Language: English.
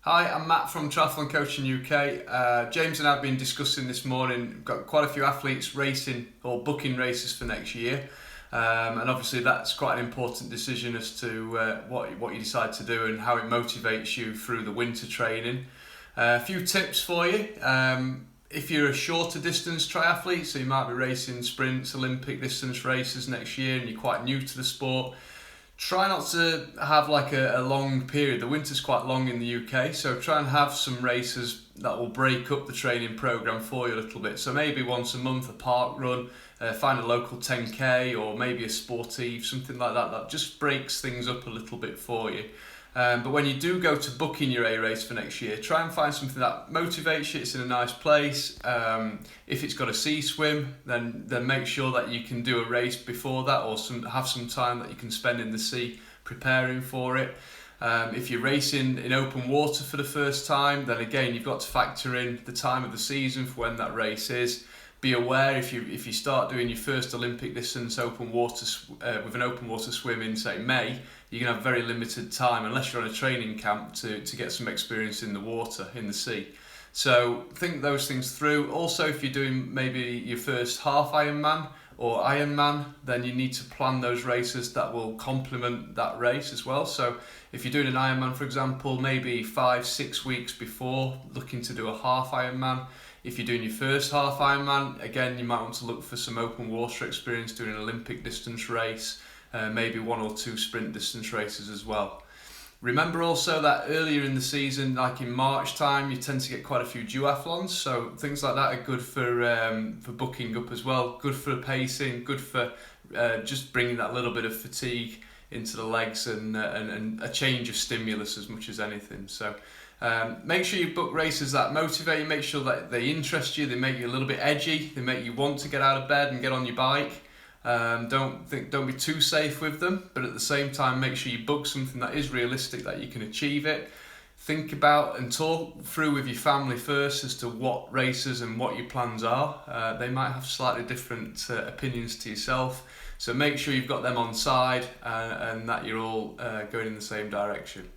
Hi, I'm Matt from TriathlonCoaching.uk. James and I have been discussing this morning. We've got quite a few athletes racing or booking races for next year, and obviously that's quite an important decision as to what you decide to do and how it motivates you through the winter training. A few tips for you. If you're a shorter distance triathlete, so you might be racing sprints, Olympic distance races next year, and you're quite new to the sport, try not to have like a long period. The winter's quite long in the UK, so try and have some races that will break up the training program for you a little bit. So maybe once a month a park run, find a local 10k or maybe a sportive, something like that. That just breaks things up a little bit for you. But when you do go to booking your A race for next year, try and find something that motivates you. It's in a nice place. If it's got a sea swim, then make sure that you can do a race before that, or have some time that you can spend in the sea preparing for it. If you're racing in open water for the first time, then again you've got to factor in the time of the season for when that race is. Be aware if you start doing your first Olympic distance open water with an open water swim in, say, May, you're going to have very limited time unless you're on a training camp to get some experience in the water, in the sea. So think those things through. Also, if you're doing maybe your first half Ironman or Ironman, then you need to plan those races that will complement that race as well. So if you're doing an Ironman, for example, maybe 5-6 weeks before, looking to do a half Ironman. If you're doing your first half Ironman, again, you might want to look for some open water experience, doing an Olympic distance race, maybe 1 or 2 sprint distance races as well. Remember also that earlier in the season, like in March time, you tend to get quite a few duathlons, so things like that are good for booking up as well. Good for pacing, good for just bringing that little bit of fatigue into the legs and a change of stimulus as much as anything. So make sure you book races that motivate you, make sure that they interest you, they make you a little bit edgy, they make you want to get out of bed and get on your bike. Don't be too safe with them, but at the same time make sure you book something that is realistic, that you can achieve it. Think about and talk through with your family first as to what races and what your plans are. They might have slightly different opinions to yourself, so make sure you've got them on side and that you're all going in the same direction.